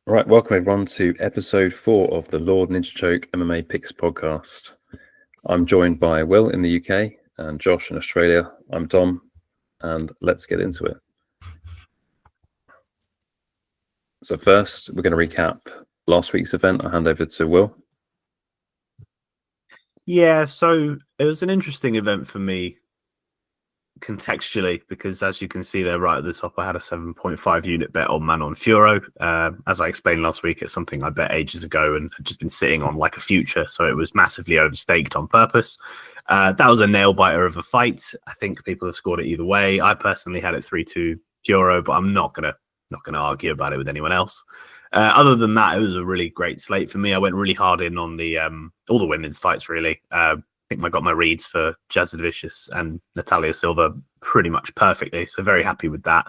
All right, welcome everyone to episode 4 of the Lord Ninja Choke MMA Picks podcast. I'm joined by Will in the UK and Josh in Australia. I'm Dom, and let's get into it. So first, we're going to recap last week's event. I'll hand over to Will. Yeah, so it was an interesting event for me contextually because, as you can see there right at the top, I had a 7.5 unit bet on Manon Fiorot. As I explained last week, it's something I bet ages ago and had just been sitting on like a future, so it was massively overstaked on purpose. That was a nail-biter of a fight. I think people have scored it either way. I personally had it 3-2 Fiorot, but I'm not gonna argue about it with anyone else. Other than that, it was a really great slate for me. I went really hard in on the all the women's fights, really. I think I got my reads for Jazadvicius and Natalia Silva pretty much perfectly, so very happy with that.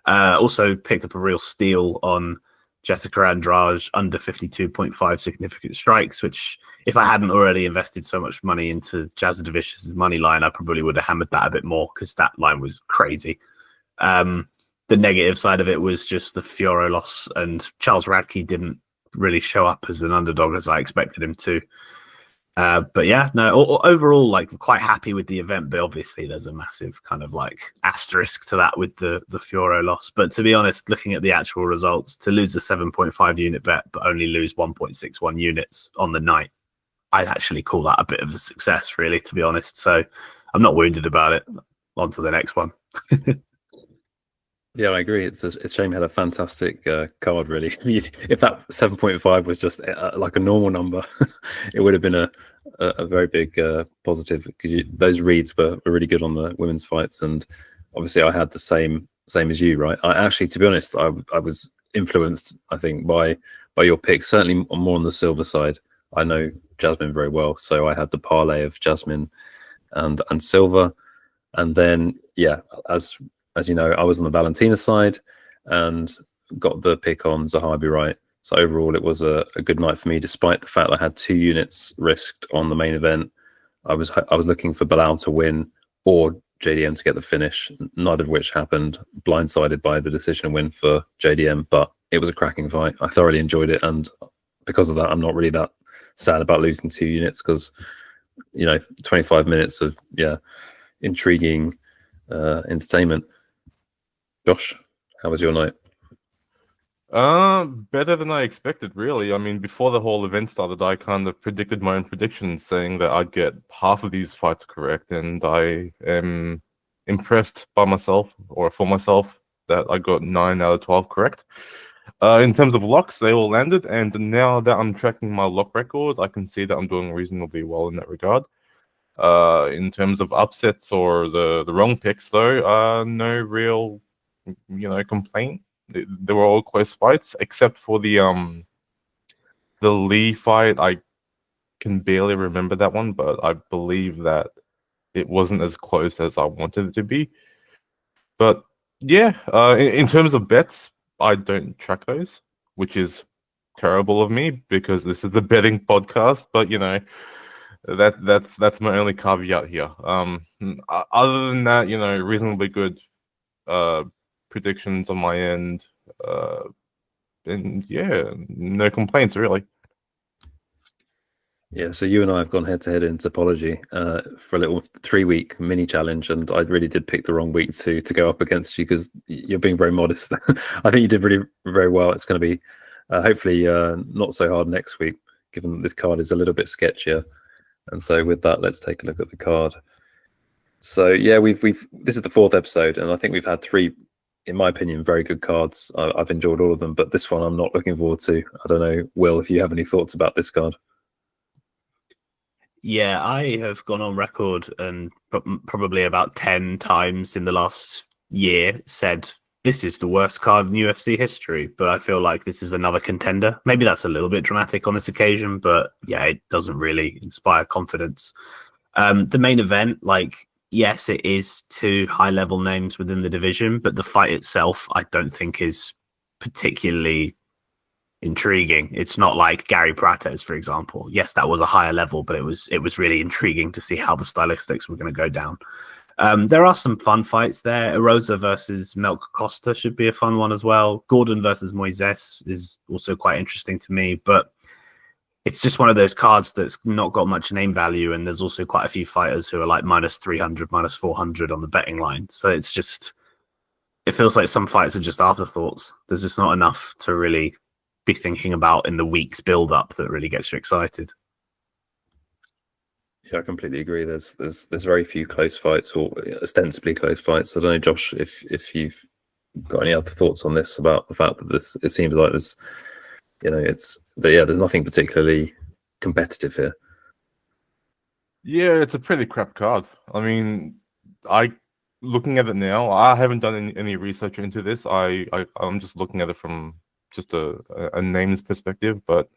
Also picked up a real steal on Jessica Andrade under 52.5 significant strikes, which if I hadn't already invested so much money into Jazadvicius' money line, I probably would have hammered that a bit more because that line was crazy. The negative side of it was just the Fiorot loss, and Charles Radke didn't really show up as an underdog as I expected him to. But yeah, no, overall, like quite happy with the event, but obviously there's a massive kind of like asterisk to that with the Fiorot loss. But to be honest, looking at the actual results, to lose a 7.5 unit bet, but only lose 1.61 units on the night, I'd actually call that a bit of a success, really, to be honest. So I'm not wounded about it. On to the next one. Yeah, I agree. It's a shame he had a fantastic card, really. If that 7.5 was just like a normal number, it would have been a very big positive because those reads were really good on the women's fights. And obviously I had the same as you, right? I actually, to be honest, I was influenced, I think, by your picks, certainly more on the Silver side. I know Jasmine very well, so I had the parlay of Jasmine and Silva. And then, yeah, as you know, I was on the Valentina side and got the pick on Zahabi, right? So overall, it was a good night for me, despite the fact I had 2 units risked on the main event. I was looking for Bilal to win or JDM to get the finish, neither of which happened. Blindsided by the decision win for JDM, but it was a cracking fight. I thoroughly enjoyed it, and because of that, I'm not really that sad about losing 2 units because, 25 minutes of intriguing entertainment. Josh, how was your night? Better than I expected, really. I mean, before the whole event started, I kind of predicted my own predictions, saying that I'd get half of these fights correct, and I am impressed by myself, or for myself, that I got 9 out of 12 correct. In terms of locks, they all landed, and now that I'm tracking my lock record, I can see that I'm doing reasonably well in that regard. In terms of upsets or the wrong picks, though, no real complaint. They were all close fights, except for the Lee fight. I can barely remember that one, but I believe that it wasn't as close as I wanted it to be. But yeah, in terms of bets, I don't track those, which is terrible of me because this is a betting podcast. But that's my only caveat here. Other than that, reasonably good predictions on my end, and yeah, no complaints really. Yeah, so you and I have gone head to head in Topology for a little 3-week mini challenge, and I really did pick the wrong week to go up against you because you're being very modest. I think you did really very well. It's going to be hopefully not so hard next week, given that this card is a little bit sketchier. And so with that, let's take a look at the card. So yeah, we've this is the 4th episode, and I think we've had 3, in my opinion, very good cards. I've enjoyed all of them, but this one I'm not looking forward to. I don't know, Will, if you have any thoughts about this card. Yeah, I have gone on record and probably about 10 times in the last year said this is the worst card in UFC history, but I feel like this is another contender. Maybe that's a little bit dramatic on this occasion, but yeah, it doesn't really inspire confidence. The main event, yes, it is 2 high-level names within the division, but the fight itself, I don't think is particularly intriguing. It's not like Gary Prates, for example. Yes, that was a higher level, but it was really intriguing to see how the stylistics were going to go down. There are some fun fights there. Erosa versus Melk Costa should be a fun one as well. Gordon versus Moises is also quite interesting to me, but it's just one of those cards that's not got much name value, and there's also quite a few fighters who are like minus 300, minus 400 on the betting line. So it's just, it feels like some fights are just afterthoughts. There's just not enough to really be thinking about in the week's build-up that really gets you excited. Yeah, I completely agree. There's very few close fights, or ostensibly close fights. I don't know, Josh, if you've got any other thoughts on this, about the fact that this, it seems like there's, there's nothing particularly competitive here. Yeah, it's a pretty crap card. I mean, looking at it now, I haven't done any research into this. I'm just looking at it from just a names perspective, but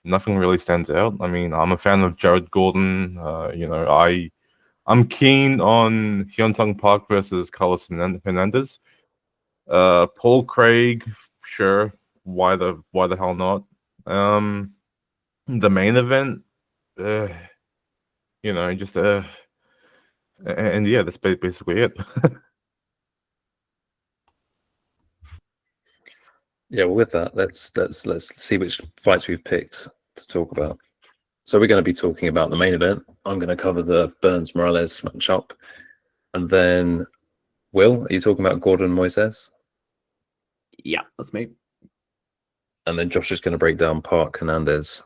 nothing really stands out. I mean, I'm a fan of Jared Gordon. I'm keen on Hyungsung Park versus Carlos Hernandez. Paul Craig, sure. Why the hell not? The main event, and yeah, that's basically it. Yeah, well, with that, let's see which fights we've picked to talk about. So we're going to be talking about the main event. I'm going to cover the Burns Morales matchup, and then Will, are you talking about Gordon Moises? Yeah, that's me. And then Josh is going to break down Park Hernandez.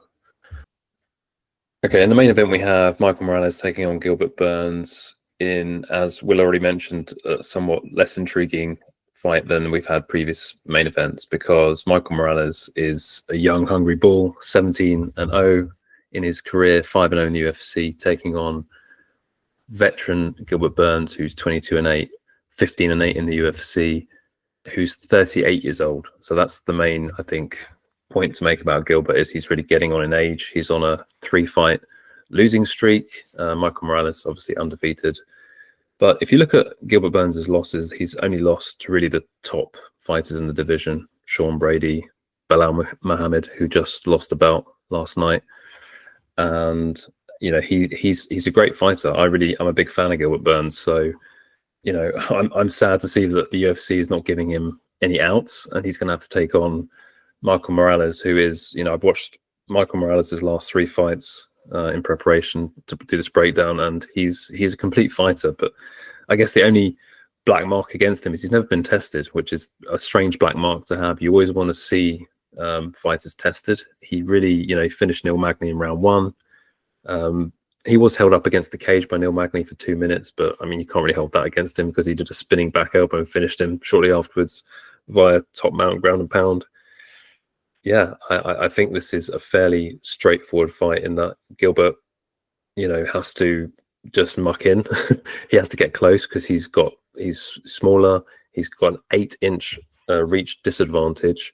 Okay, in the main event, we have Michael Morales taking on Gilbert Burns in, as Will already mentioned, a somewhat less intriguing fight than we've had previous main events, because Michael Morales is a young, hungry bull, 17-0 in his career, 5-0 in the UFC, taking on veteran Gilbert Burns, who's 22-8, 15-8 in the UFC, who's 38 years old. So that's the main, I think, point to make about Gilbert, is he's really getting on in age. He's on a 3-fight losing streak. Michael Morales obviously undefeated. But if you look at Gilbert Burns' losses, he's only lost to really the top fighters in the division: Sean Brady, Belal Muhammad, who just lost the belt last night. And he's a great fighter. I'm a big fan of Gilbert Burns. So I'm sad to see that the UFC is not giving him any outs, and he's going to have to take on Michael Morales, who is, I've watched Michael Morales' last 3 fights in preparation to do this breakdown, and he's a complete fighter. But I guess the only black mark against him is he's never been tested, which is a strange black mark to have. You always want to see fighters tested. He really, finished Neil Magny in round 1. He was held up against the cage by Neil Magny for 2 minutes, but I mean, you can't really hold that against him, because he did a spinning back elbow and finished him shortly afterwards via top mount ground and pound. Yeah, I think this is a fairly straightforward fight, in that Gilbert, has to just muck in. He has to get close, because he's smaller. He's got an 8-inch reach disadvantage.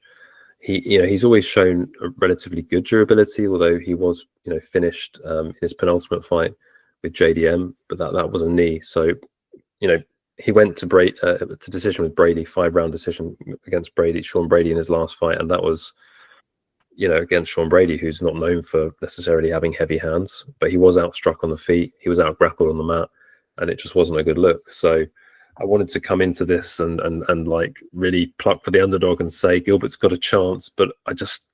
He's always shown a relatively good durability, although he was, finished in his penultimate fight with JDM, but that was a knee. So, he went to decision with Brady, 5-round decision against Sean Brady in his last fight, and that was, against Sean Brady, who's not known for necessarily having heavy hands, but he was outstruck on the feet, he was out grappled on the mat, and it just wasn't a good look. So I wanted to come into this and like really pluck for the underdog and say Gilbert's got a chance, but I just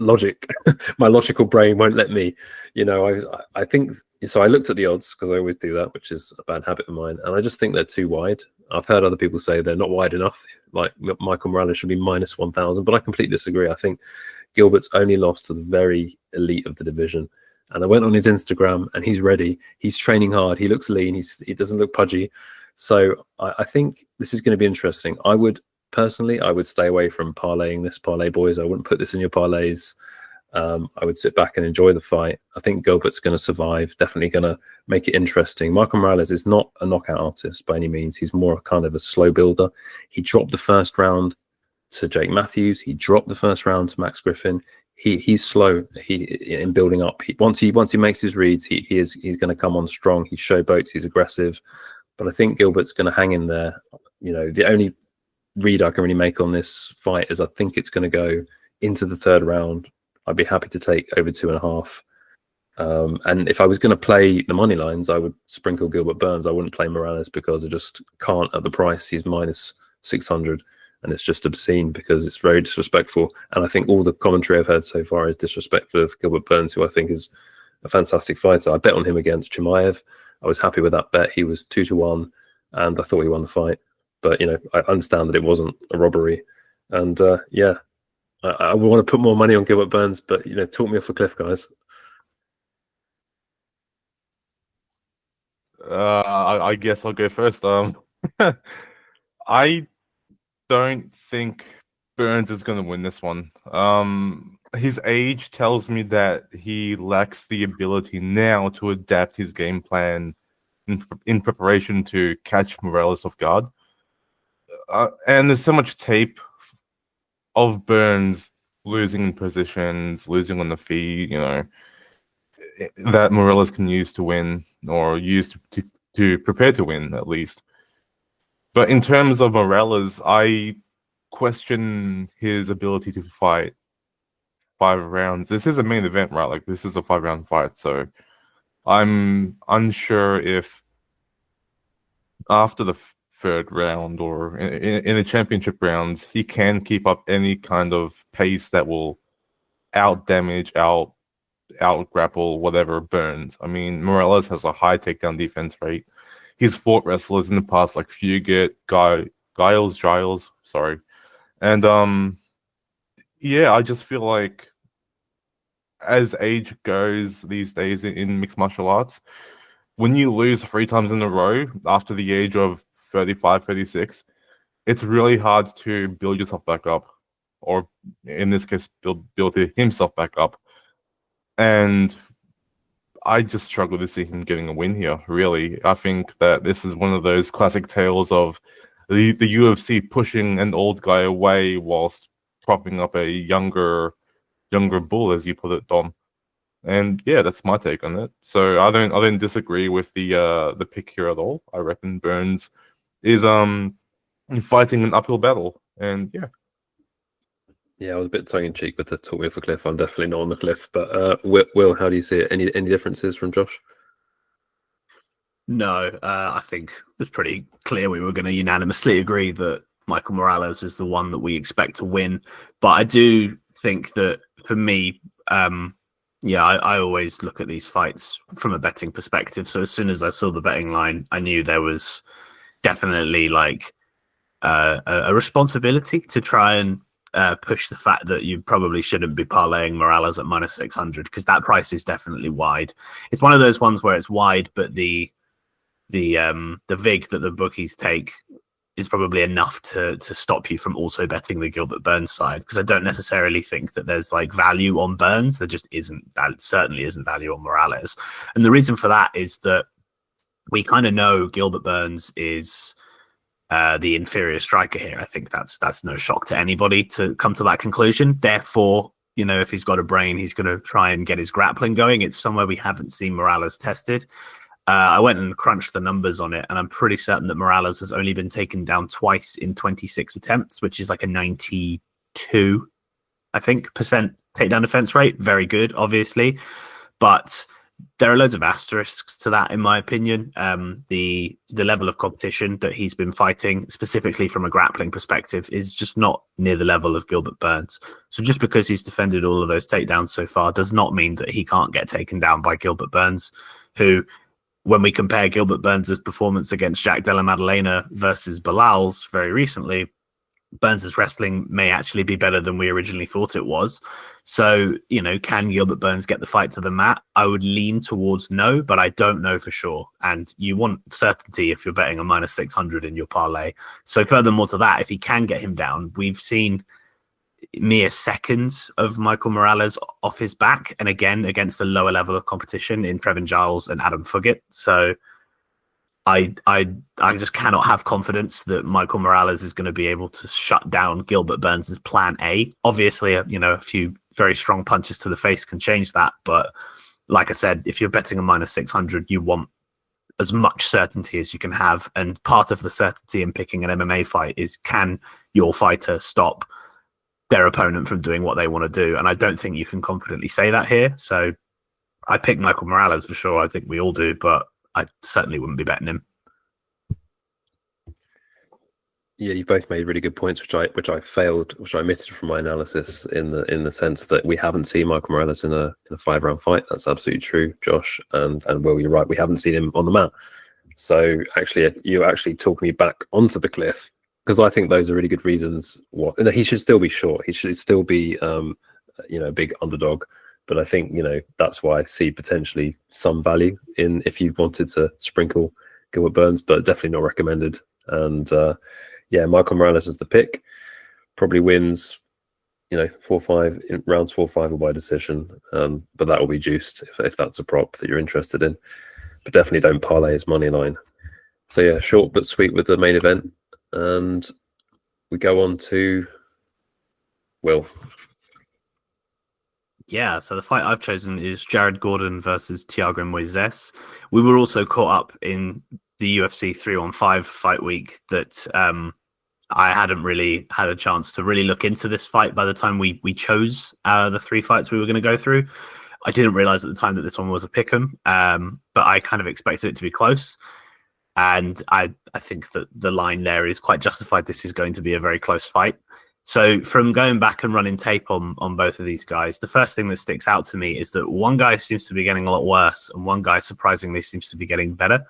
my logical brain won't let me. I think so. I looked at the odds, because I always do that, which is a bad habit of mine, and I just think they're too wide. I've heard other people say they're not wide enough. Like Michael Morales should be minus 1,000, but I completely disagree. I think Gilbert's only lost to the very elite of the division. And I went on his Instagram, and he's ready. He's training hard. He looks lean. He doesn't look pudgy. So I think this is going to be interesting. I would stay away from parlaying this, parlay boys. I wouldn't put this in your parlays. I would sit back and enjoy the fight. I think Gilbert's going to survive, definitely going to make it interesting. Michael Morales is not a knockout artist by any means. He's more kind of a slow builder. He dropped the first round to Jake Matthews. He dropped the first round to Max Griffin. He's slow in building up. Once he makes his reads, he's going to come on strong. He showboats. He's aggressive. But I think Gilbert's going to hang in there. The only read I can really make on this fight is I think it's going to go into the 3rd round. I'd be happy to take over 2.5. And if I was going to play the money lines, I would sprinkle Gilbert Burns. I wouldn't play Morales because I just can't at the price. He's minus 600, and it's just obscene because it's very disrespectful. And I think all the commentary I've heard so far is disrespectful of Gilbert Burns, who I think is a fantastic fighter. I bet on him against Chimaev. I was happy with that bet. He was 2-1, and I thought he won the fight. But I understand that it wasn't a robbery, and I want to put more money on Gilbert Burns, but talk me off a cliff, guys. I guess I'll go first. I don't think Burns is going to win this one. His age tells me that he lacks the ability now to adapt his game plan in preparation to catch Morales off guard. And there's so much tape of Burns losing in positions, losing on the feet, that Morales can use to win, or use to prepare to win, at least. But in terms of Morales, I question his ability to fight 5 rounds. This is a main event, right? Like, this is a 5-round fight, so I'm unsure if after the third round or in the championship rounds, he can keep up any kind of pace that will out-damage, out-grapple, whatever Burns. I mean, Morales has a high takedown defense rate. He's fought wrestlers in the past like Fugit, Giles, sorry. And I just feel like as age goes these days in mixed martial arts, when you lose 3 times in a row after the age of 35, 36, it's really hard to build yourself back up, or in this case, build himself back up. And I just struggle to see him getting a win here, really. I think that this is one of those classic tales of the UFC pushing an old guy away whilst propping up a younger bull, as you put it, Dom. And yeah, that's my take on it. So I don't disagree with the pick here at all. I reckon Burns is fighting an uphill battle, and yeah. Yeah, I was a bit tongue-in-cheek with the talk me off a cliff. I'm definitely not on the cliff. But Will, how do you see it? Any differences from Josh? No, I think it was pretty clear we were going to unanimously agree that Michael Morales is the one that we expect to win. But I do think that for me, I always look at these fights from a betting perspective. So as soon as I saw the betting line, I knew there was definitely like a responsibility to try and push the fact that you probably shouldn't be parlaying Morales at minus 600, because that price is definitely wide. It's one of those ones where it's wide, but the vig that the bookies take is probably enough to stop you from also betting the Gilbert Burns side, because I don't necessarily think that there's like value on Burns. There just isn't. That certainly isn't value on Morales. And the reason for that is that we kind of know Gilbert Burns is the inferior striker here. I think that's no shock to anybody to come to that conclusion. Therefore, if he's got a brain, he's going to try and get his grappling going. It's somewhere we haven't seen Morales tested. I went and crunched the numbers on it, and I'm pretty certain that Morales has only been taken down twice in 26 attempts, which is like a 92, I think, percent takedown defense rate. Very good, obviously, but there are loads of asterisks to that, in my opinion. The level of competition that he's been fighting, specifically from a grappling perspective, is just not near the level of Gilbert Burns. So just because he's defended all of those takedowns so far does not mean that he can't get taken down by Gilbert Burns, who, when we compare Gilbert Burns' performance against Jack Della Maddalena versus Bilal's very recently, Burns' wrestling may actually be better than we originally thought it was. So, can Gilbert Burns get the fight to the mat? I would lean towards no, but I don't know for sure. And you want certainty if you're betting a minus 600 in your parlay. So furthermore to that, if he can get him down, we've seen mere seconds of Michael Morales off his back, and again against a lower level of competition in Trevin Giles and Adam Fugit. So I just cannot have confidence that Michael Morales is going to be able to shut down Gilbert Burns' plan A. Obviously, a few very strong punches to the face can change that, but like I said, if you're betting a minus 600, you want as much certainty as you can have, and part of the certainty in picking an MMA fight is, can your fighter stop their opponent from doing what they want to do? And I don't think you can confidently say that here. So I pick Michael Morales for sure. I think we all do, but I certainly wouldn't be betting him. Yeah, you've both made really good points, which I omitted from my analysis in the sense that we haven't seen Michael Morales in a 5-round fight. That's absolutely true, Josh, and Will, you're right. We haven't seen him on the mat. So actually, you actually talk me back onto the cliff, because I think those are really good reasons. He should still be short. He should still be a big underdog. But I think that's why I see potentially some value in if you wanted to sprinkle Gilbert Burns, but definitely not recommended. And yeah, Michael Morales is the pick. Probably wins, 4-5 in rounds 4-5 or by decision. But that will be juiced if that's a prop that you're interested in. But definitely don't parlay his money line. So yeah, short but sweet with the main event, and we go on to Will. Yeah, so the fight I've chosen is Jared Gordon versus Thiago Moises. We were also caught up in the UFC 3-on-5 fight week that I hadn't really had a chance to really look into this fight by the time we chose the 3 fights we were going to go through. I didn't realize at the time that this one was a pick'em, but I kind of expected it to be close. And I think that the line there is quite justified. This is going to be a very close fight. So from going back and running tape on both of these guys, the first thing that sticks out to me is that one guy seems to be getting a lot worse and one guy surprisingly seems to be getting better.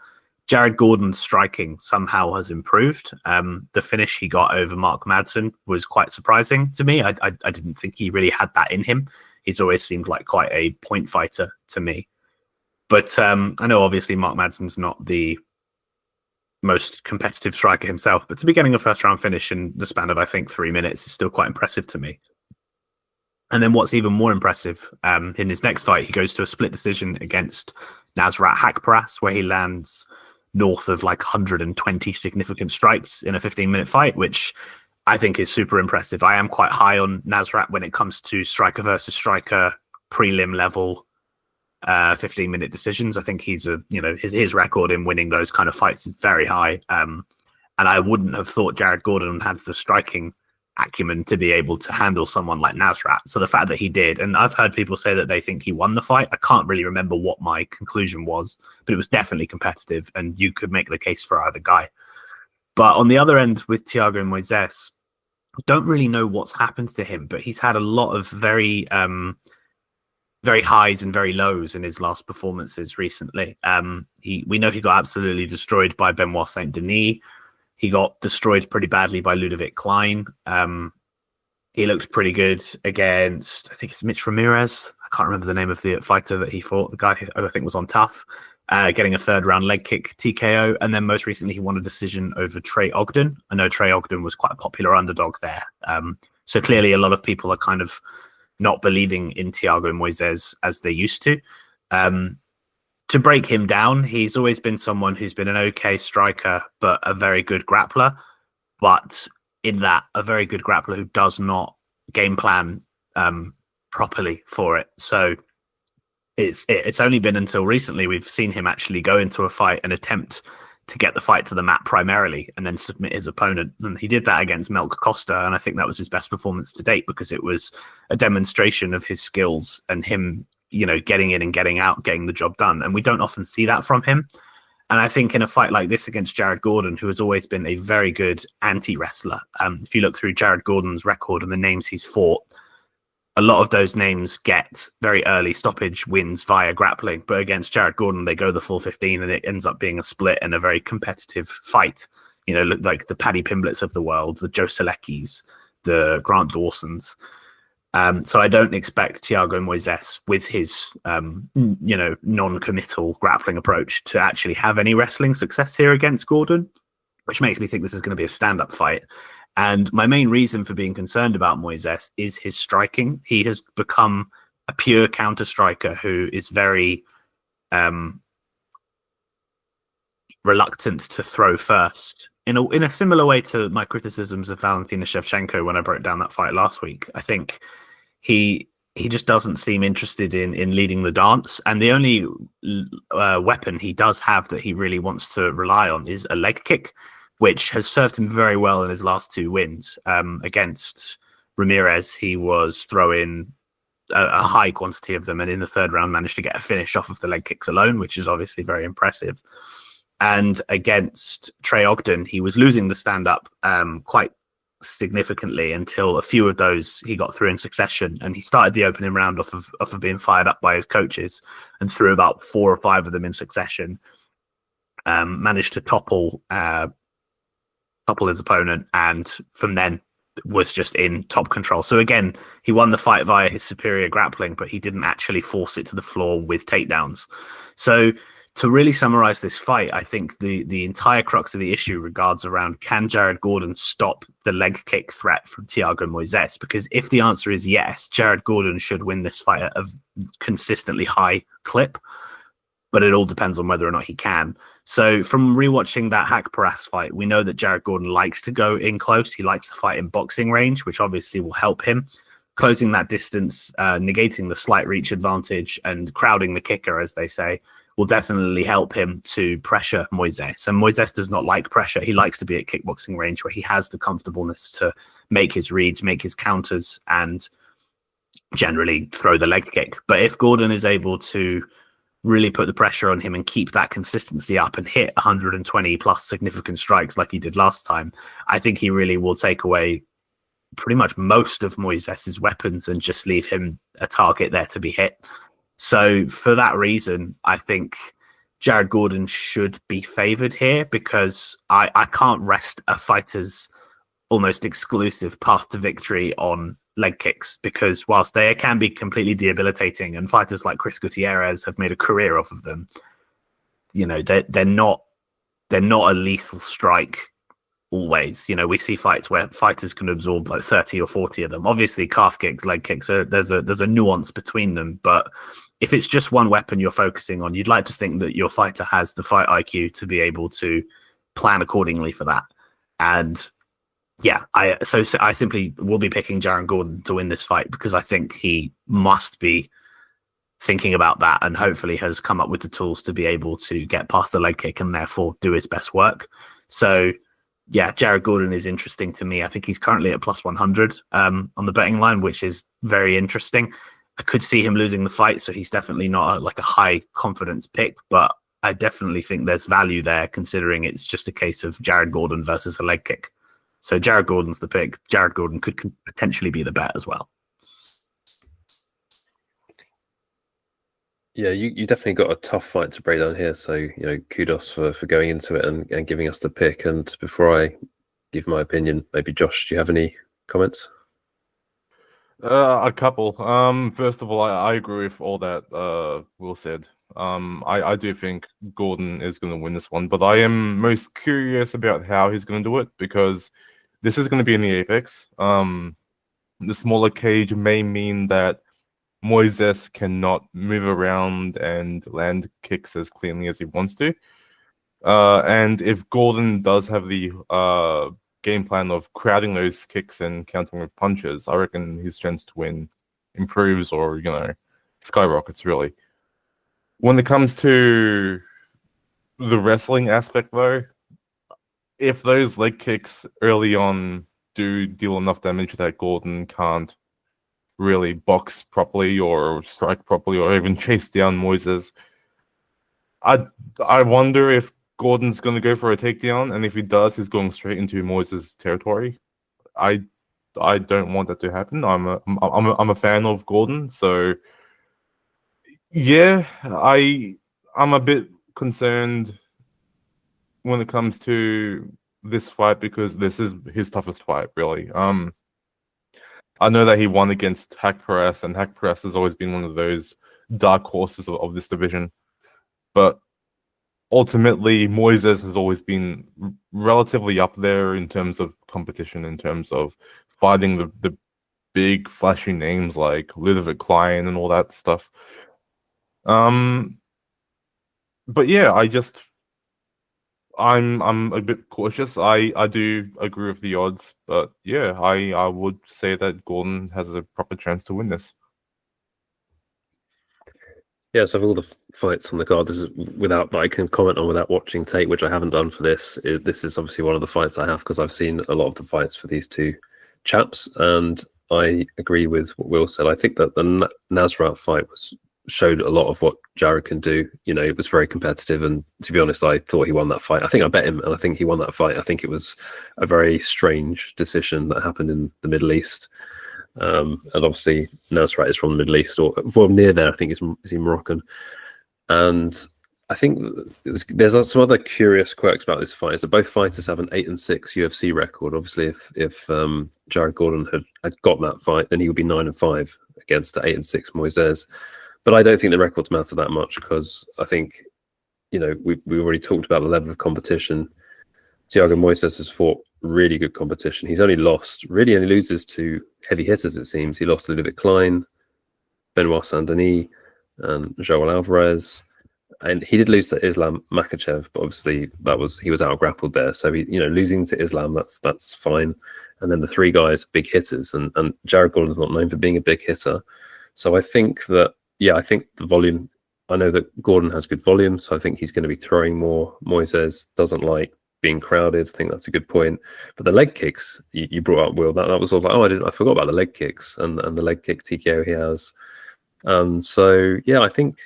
Jared Gordon's striking somehow has improved. The finish he got over Mark Madsen was quite surprising to me. I didn't think he really had that in him. He's always seemed like quite a point fighter to me. But I know obviously Mark Madsen's not the most competitive striker himself, but to be getting a first round finish in the span of, I think, 3 minutes is still quite impressive to me. And then what's even more impressive, in his next fight, he goes to a split decision against Nasrat Haqparast, where he lands north of like 120 significant strikes in a 15-minute fight, which I think is super impressive. I am quite high on Nasrat when it comes to striker versus striker prelim level 15-minute decisions. I think he's his record in winning those kind of fights is very high. And I wouldn't have thought Jared Gordon had the striking acumen to be able to handle someone like Nasrat. So the fact that he did, and I've heard people say that they think he won the fight. I can't really remember what my conclusion was, but it was definitely competitive and you could make the case for either guy. But on the other end with Thiago Moises, don't really know what's happened to him, but he's had a lot of very highs and very lows in his last performances recently. We know he got absolutely destroyed by Benoit Saint Denis. He got destroyed pretty badly by Ludovic Klein. He looked pretty good against, I think it's Mitch Ramirez. I can't remember the name of the fighter that he fought. The guy who I think was on Tough, getting a 3rd round leg kick TKO. And then most recently he won a decision over Trey Ogden. I know Trey Ogden was quite a popular underdog there. So clearly a lot of people are kind of not believing in Thiago Moises as they used to. To break him down, he's always been someone who's been an okay striker, but a very good grappler. But in that, a very good grappler who does not game plan properly for it. So it's only been until recently we've seen him actually go into a fight and attempt to get the fight to the mat primarily and then submit his opponent. And he did that against Melk Costa. And I think that was his best performance to date because it was a demonstration of his skills and him, getting in and getting out, getting the job done. And we don't often see that from him. And I think in a fight like this against Jared Gordon, who has always been a very good anti-wrestler, if you look through Jared Gordon's record and the names he's fought, a lot of those names get very early stoppage wins via grappling. But against Jared Gordon, they go the full 15 and it ends up being a split and a very competitive fight. Like the Paddy Pimblets of the world, the Joe Seleckis, the Grant Dawsons. So I don't expect Thiago Moises with his, non-committal grappling approach to actually have any wrestling success here against Gordon, which makes me think this is going to be a stand-up fight. And my main reason for being concerned about Moises is his striking. He has become a pure counter striker who is very reluctant to throw first. In a similar way to my criticisms of Valentina Shevchenko when I broke down that fight last week, I think he just doesn't seem interested in leading the dance. And the only weapon he does have that he really wants to rely on is a leg kick, which has served him very well in his last 2 wins. Against Ramirez, he was throwing a high quantity of them, and in the third round managed to get a finish off of the leg kicks alone, which is obviously very impressive. And against Trey Ogden, he was losing the stand-up quite significantly until a few of those he got through in succession, and he started the opening round off of being fired up by his coaches and threw about 4 or 5 of them in succession. Managed to topple his opponent, and from then was just in top control. So again, he won the fight via his superior grappling, but he didn't actually force it to the floor with takedowns. So to really summarize this fight, I think the entire crux of the issue regards around, can Jared Gordon stop the leg kick threat from Thiago Moises? Because if the answer is yes, Jared Gordon should win this fight at a consistently high clip, but it all depends on whether or not he can. So from rewatching that Haqparast fight, we know that Jared Gordon likes to go in close. He likes to fight in boxing range, which obviously will help him. Closing that distance, negating the slight reach advantage, and crowding the kicker, as they say, will definitely help him to pressure Moises. And Moises does not like pressure. He likes to be at kickboxing range where he has the comfortableness to make his reads, make his counters, and generally throw the leg kick. But if Gordon is able to really put the pressure on him and keep that consistency up and hit 120 plus significant strikes like he did last time, I think he really will take away pretty much most of Moises's weapons and just leave him a target there to be hit. So for that reason, I think Jared Gordon should be favored here, because I can't rest a fighter's almost exclusive path to victory on leg kicks, because whilst they can be completely debilitating, and fighters like Chris Gutierrez have made a career off of them, you know, they're not a lethal strike always. You know, we see fights where fighters can absorb like 30 or 40 of them. Obviously calf kicks, leg kicks, there's a nuance between them, but if it's just one weapon you're focusing on, you'd like to think that your fighter has the fight IQ to be able to plan accordingly for that. And yeah, I simply will be picking Jared Gordon to win this fight, because I think he must be thinking about that and hopefully has come up with the tools to be able to get past the leg kick and therefore do his best work. So yeah, Jared Gordon is interesting to me. I think he's currently at plus 100 on the betting line, which is very interesting. I could see him losing the fight, so he's definitely not like a high confidence pick, but I definitely think there's value there, considering it's just a case of Jared Gordon versus a leg kick. So Jared Gordon's the pick. Jared Gordon could potentially be the bet as well. Yeah, you definitely got a tough fight to break down here. So, you know, kudos for going into it and giving us the pick. And before I give my opinion, maybe Josh, do you have any comments? A couple. First of all, I agree with all that Will said. I do think Gordon is going to win this one, but I am most curious about how he's going to do it, because this is going to be in the Apex. The smaller cage may mean that Moises cannot move around and land kicks as cleanly as he wants to. And if Gordon does have the game plan of crowding those kicks and countering with punches, I reckon his chance to win improves, or, you know, skyrockets, really. When it comes to the wrestling aspect, though, if those leg kicks early on do deal enough damage that Gordon can't really box properly or strike properly or even chase down Moises, I wonder if Gordon's going to go for a takedown, and if he does, he's going straight into Moises' territory. I don't want that to happen. I'm a fan of Gordon, so yeah, I'm a bit concerned when it comes to this fight, because this is his toughest fight, really. I know that he won against Haqparast, and Haqparast has always been one of those dark horses of this division. But ultimately, Moises has always been relatively up there in terms of competition, in terms of fighting the big, flashy names like Ludovic Klein and all that stuff. But yeah, I'm a bit cautious. I do agree with the odds, but yeah, I would say that Gordon has a proper chance to win this. Yeah, so of all the fights on the card, this is without that I can comment on without watching tape, which I haven't done for this. This is obviously one of the fights I have, because I've seen a lot of the fights for these two chaps, and I agree with what Will said. I think that the Nasrat fight showed a lot of what Jared can do. You know, it was very competitive, and to be honest, I thought he won that fight. I think I bet him, and I think he won that fight. I think it was a very strange decision that happened in the Middle East. And obviously, Nasrat is from the Middle East, or from near there. I think is he Moroccan, and I think there's some other curious quirks about this fight. Is that both fighters have an 8-6 UFC record. Obviously, if Jared Gordon had got that fight, then he would be 9-5 against the 8-6 Moises. But I don't think the records matter that much, because I think, you know, we already talked about the level of competition. Thiago Moises has fought really good competition. He's only loses to heavy hitters, it seems. He lost to Ludwig Klein, Benoit Saint-Denis, and Joel Alvarez. And he did lose to Islam Makhachev, but obviously he was out grappled there. So losing to Islam, that's fine. And then the three guys, big hitters, and Jared Gordon's not known for being a big hitter. So I think that, I think the volume. I know that Gordon has good volume, so I think he's going to be throwing more. Moises doesn't like being crowded. I think that's a good point. But the leg kicks you brought up, Will, that was all like, I forgot about the leg kicks and the leg kick TKO he has. So yeah, I think.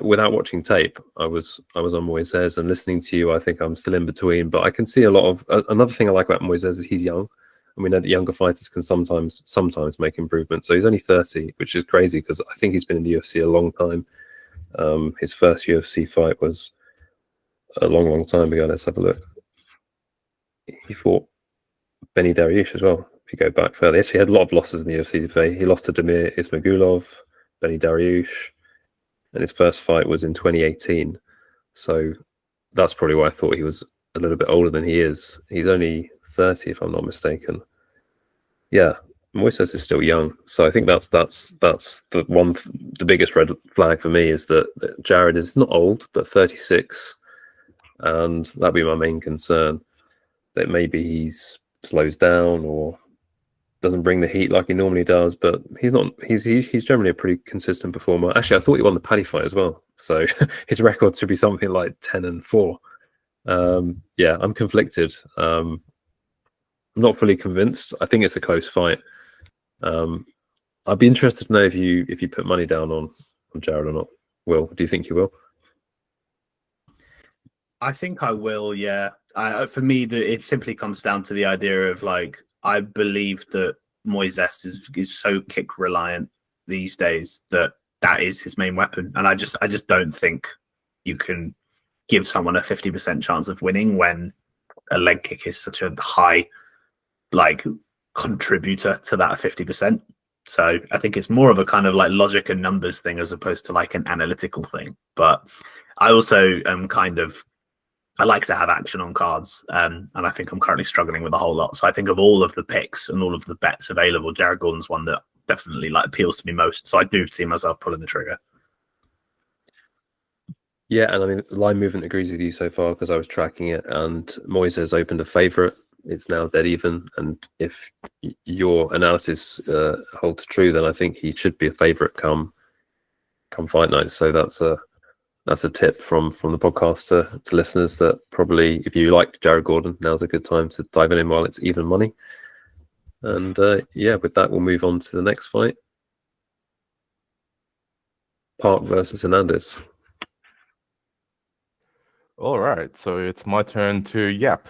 Without watching tape, I was on Moises, and listening to you, I think I'm still in between. But I can see a lot of another thing I like about Moises is he's young, and we know that younger fighters can sometimes make improvements. So he's only 30, which is crazy, because I think he's been in the UFC a long time. His first UFC fight was a long time ago. Let's have a look. He fought Benny Dariush as well. If you go back further, yes, he had a lot of losses in the UFC today. He lost to Damir Ismagulov, Benny Dariush. And his first fight was in 2018. So that's probably why I thought he was a little bit older than he is. He's only 30, if I'm not mistaken. Yeah, Moises is still young. So I think that's the biggest red flag for me, is that Jared is not old, but 36. And that'd be my main concern, that maybe he slows down or doesn't bring the heat like he normally does, but he's not. He's generally a pretty consistent performer. Actually, I thought he won the Paddy fight as well, so his record should be something like 10-4. Yeah, I'm conflicted. I'm not fully convinced. I think it's a close fight. I'd be interested to know if you put money down on Jared or not. Will, do you think you will? I think I will. Yeah. For me, it simply comes down to the idea of, like, I believe that Moises is so kick reliant these days that is his main weapon, and I just don't think you can give someone a 50% chance of winning when a leg kick is such a high, like, contributor to that 50%. So I think it's more of a kind of like logic and numbers thing as opposed to like an analytical thing. But I also am I like to have action on cards, and I think I'm currently struggling with a whole lot. So I think of all of the picks and all of the bets available, Jared Gordon's one that definitely like appeals to me most. So I do see myself pulling the trigger. Yeah, and I mean, line movement agrees with you so far, because I was tracking it, and Moises opened a favourite. It's now dead even, and if your analysis holds true, then I think he should be a favourite come fight night. So that's a tip from the podcast to listeners, that probably if you like Jared Gordon, now's a good time to dive in while it's even money. And yeah, with that, we'll move on to the next fight. Park versus Hernandez. All right, so it's my turn to yap.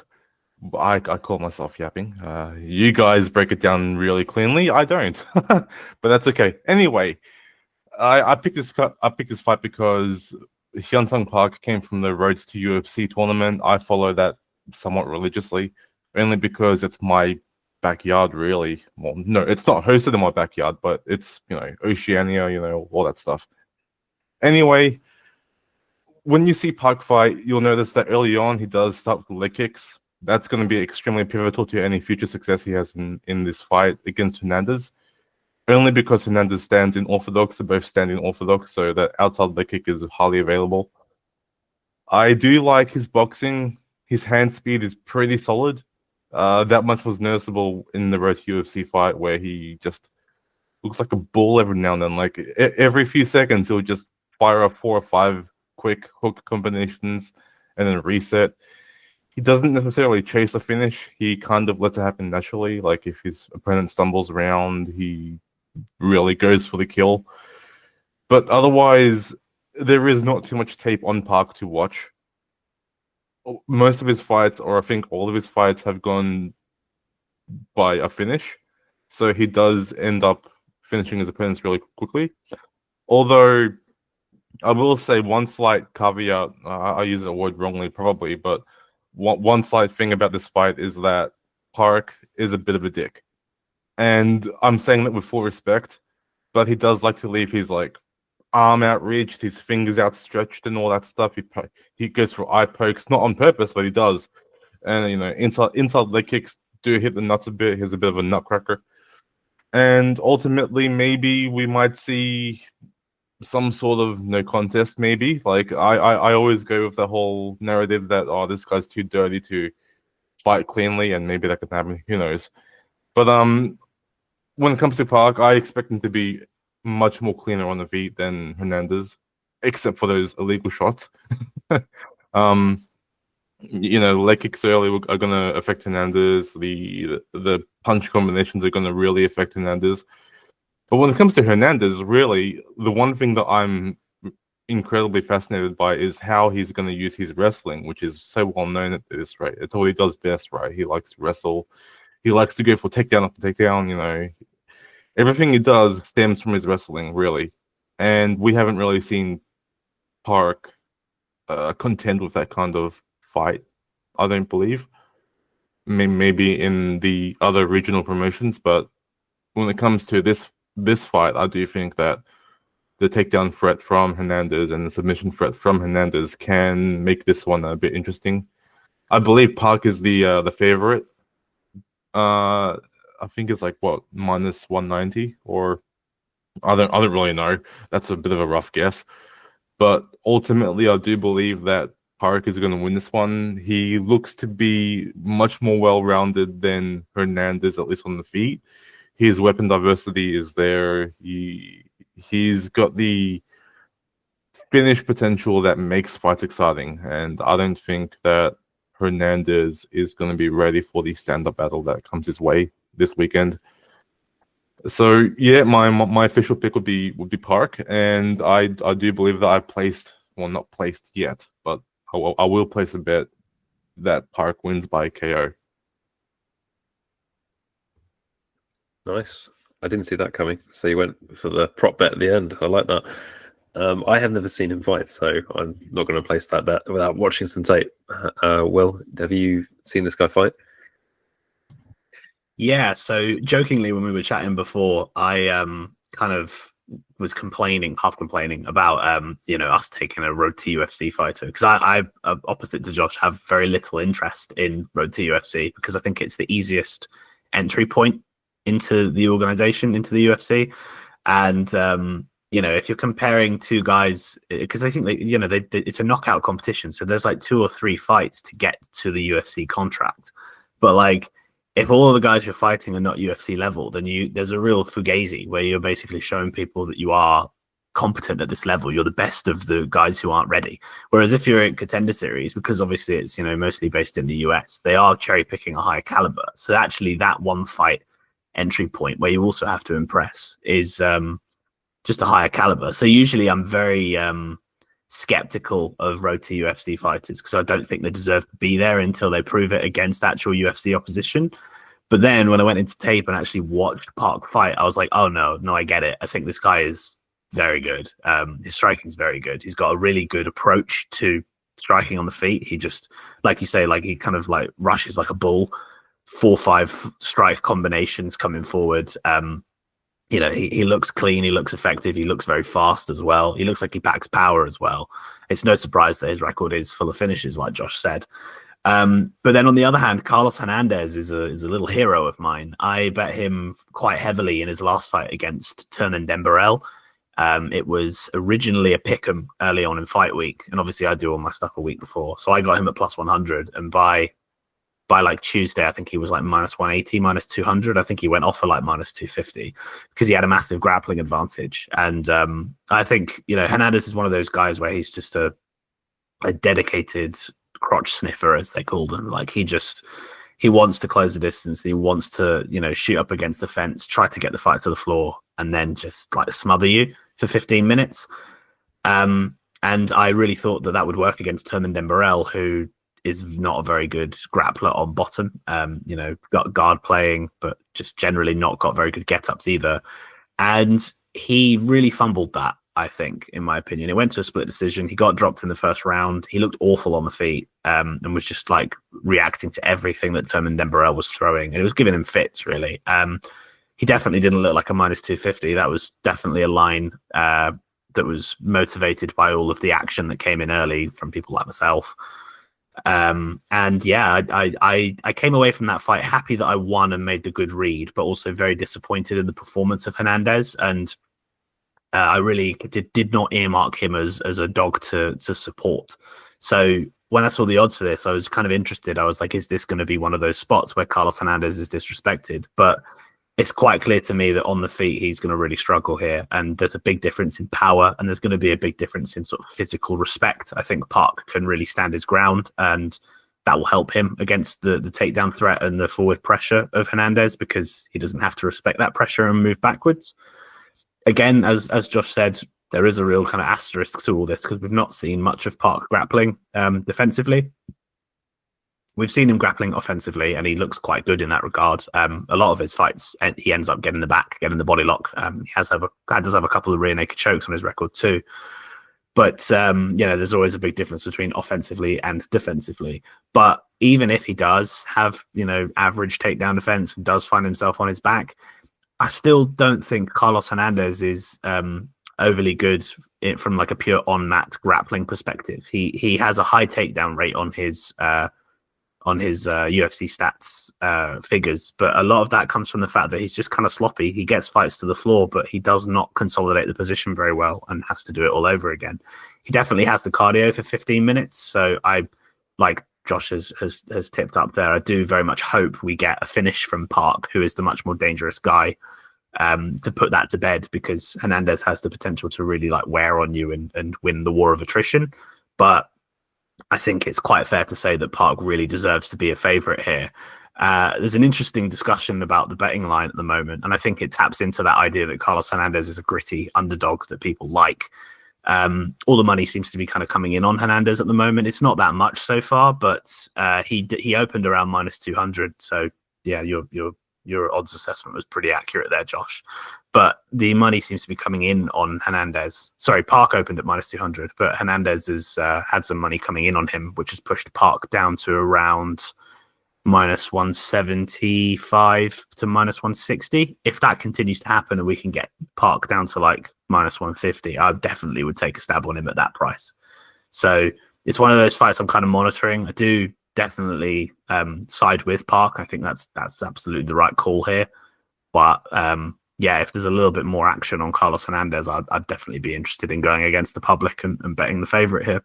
I call myself yapping. You guys break it down really cleanly. I don't, but that's okay. Anyway, I picked this fight because Hyungsung Park came from the Road to UFC tournament. I follow that somewhat religiously, only because it's my backyard, really. Well, no, it's not hosted in my backyard, but it's, Oceania, all that stuff. Anyway, when you see Park fight, you'll notice that early on he does start with leg kicks. That's going to be extremely pivotal to any future success he has in this fight against Hernandez. Only because Hernandez stands in orthodox, they both stand in orthodox, so that outside leg kick is highly available. I do like his boxing. His hand speed is pretty solid. That much was noticeable in the Road to UFC fight, where he just looks like a bull every now and then. Like every few seconds, he'll just fire off 4 or 5 quick hook combinations and then reset. he doesn't necessarily chase the finish. He kind of lets it happen naturally. Like if his opponent stumbles around, he really goes for the kill. But otherwise, there is not too much tape on Park to watch. Most of his fights, or I think all of his fights, have gone by a finish. So he does end up finishing his opponents really quickly. Although I will say one slight caveat, I use the word wrongly probably, but one slight thing about this fight is that Park is a bit of a dick. And I'm saying that with full respect, but he does like to leave his like arm outreached, his fingers outstretched and all that stuff. He goes for eye pokes, not on purpose, but he does. And you know, inside leg kicks do hit the nuts a bit. He's a bit of a nutcracker. And ultimately, maybe we might see some sort of no contest, maybe. Like I always go with the whole narrative that this guy's too dirty to fight cleanly, and maybe that could happen. Who knows? But when it comes to Park, I expect him to be much more cleaner on the feet than Hernandez, except for those illegal shots. You know, leg kicks early are going to affect Hernandez. The punch combinations are going to really affect Hernandez. But when it comes to Hernandez, really, the one thing that I'm incredibly fascinated by is how he's going to use his wrestling, which is so well known at this rate. It's all he does best, right? He likes to wrestle. He likes to go for takedown after takedown. You know, everything he does stems from his wrestling, really. And we haven't really seen Park contend with that kind of fight, I don't believe. Maybe in the other regional promotions, but when it comes to this fight, I do think that the takedown threat from Hernandez and the submission threat from Hernandez can make this one a bit interesting. I believe Park is the favorite. I think it's like what, minus 190, or I don't really know. That's a bit of a rough guess. But ultimately, I do believe that Park is going to win this one. He looks to be much more well-rounded than Hernandez, at least on the feet. His weapon diversity is there. He's got the finish potential that makes fights exciting, and I don't think that Hernandez is going to be ready for the stand-up battle that comes his way this weekend. So yeah, my official pick would be Park, and I do believe that I placed, well, not placed yet, but I will place a bet that Park wins by KO. Nice. I didn't see that coming. So you went for the prop bet at the end. I like that. I have never seen him fight, so I'm not going to place that bet without watching some tape. Will, have you seen this guy fight? Yeah, so jokingly, when we were chatting before, I kind of was half complaining about us taking a Road to UFC fighter, because I opposite to Josh, have very little interest in Road to UFC because I think it's the easiest entry point into the organization, into the UFC. And if you're comparing two guys, because I think it's a knockout competition, so there's like 2 or 3 fights to get to the UFC contract. But like, if all of the guys you're fighting are not UFC level, then there's a real fugazi where you're basically showing people that you are competent at this level. You're the best of the guys who aren't ready. Whereas if you're in Contender Series, because obviously it's mostly based in the US, they are cherry picking a higher caliber. So actually, that one fight entry point where you also have to impress is just a higher caliber. So usually I'm very skeptical of Road to UFC fighters because I don't think they deserve to be there until they prove it against actual UFC opposition. But then when I went into tape and actually watched Park fight, I was like, oh no, I get it. I think this guy is very good. His striking is very good. He's got a really good approach to striking on the feet. He just, like you say, like he kind of like rushes like a bull, 4-5 strike combinations coming forward. He looks clean, he looks effective, he looks very fast as well. He looks like he packs power as well. It's no surprise that his record is full of finishes, like Josh said. But then on the other hand, Carlos Hernandez is a little hero of mine. I bet him quite heavily in his last fight against Ternan Dembarel. It was originally a pick'em early on in fight week, and obviously I do all my stuff a week before. So I got him at plus 100, and by like Tuesday, I think he was like minus 180, minus 200. I think he went off for like minus 250 because he had a massive grappling advantage. And I think, Hernandez is one of those guys where he's just a dedicated crotch sniffer, as they called him. Like he wants to close the distance. He wants to, shoot up against the fence, try to get the fight to the floor, and then just like smother you for 15 minutes. And I really thought that would work against Herman Dembarel, who is not a very good grappler on bottom. Got guard playing, but just generally not got very good get-ups either. And he really fumbled that, I think, in my opinion. It went to a split decision. He got dropped in the first round. He looked awful on the feet, and was just like reacting to everything that Herman Dembarel was throwing. And it was giving him fits, really. He definitely didn't look like a minus 250. That was definitely a line that was motivated by all of the action that came in early from people like myself. And yeah, I came away from that fight happy that I won and made the good read, but also very disappointed in the performance of Hernandez. And I really did not earmark him as a dog to support. So when I saw the odds for this, I was kind of interested. I was like, is this going to be one of those spots where Carlos Hernandez is disrespected? But it's quite clear to me that on the feet, he's going to really struggle here. And there's a big difference in power, and there's going to be a big difference in sort of physical respect. I think Park can really stand his ground, and that will help him against the takedown threat and the forward pressure of Hernandez, because he doesn't have to respect that pressure and move backwards. Again, as Josh said, there is a real kind of asterisk to all this, because we've not seen much of Park grappling defensively. We've seen him grappling offensively, and he looks quite good in that regard. A lot of his fights, he ends up getting the back, getting the body lock. He does have a couple of rear naked chokes on his record too. But there's always a big difference between offensively and defensively. But even if he does have average takedown defense and does find himself on his back, I still don't think Carlos Hernandez is overly good from like a pure on mat grappling perspective. He has a high takedown rate on his UFC stats figures, but a lot of that comes from the fact that he's just kind of sloppy. He gets fights to the floor, but he does not consolidate the position very well and has to do it all over again. He definitely has the cardio for 15 minutes, so I, like Josh has tipped up there, I do very much hope we get a finish from Park, who is the much more dangerous guy, to put that to bed, because Hernandez has the potential to really like wear on you and win the war of attrition. But I think it's quite fair to say that Park really deserves to be a favorite here. There's an interesting discussion about the betting line at the moment, and I think it taps into that idea that Carlos Hernandez is a gritty underdog that people like. All the money seems to be kind of coming in on Hernandez at the moment. It's not that much so far, but he opened around minus 200. So yeah, your odds assessment was pretty accurate there, Josh. But the money seems to be coming in on Hernandez. Sorry, Park opened at minus 200, but Hernandez has had some money coming in on him, which has pushed Park down to around minus 175 to minus 160. If that continues to happen and we can get Park down to like minus 150, I definitely would take a stab on him at that price. So it's one of those fights I'm kind of monitoring. I do definitely side with Park. I think that's absolutely the right call here. But yeah, if there's a little bit more action on Carlos Hernandez, I'd definitely be interested in going against the public and betting the favorite here.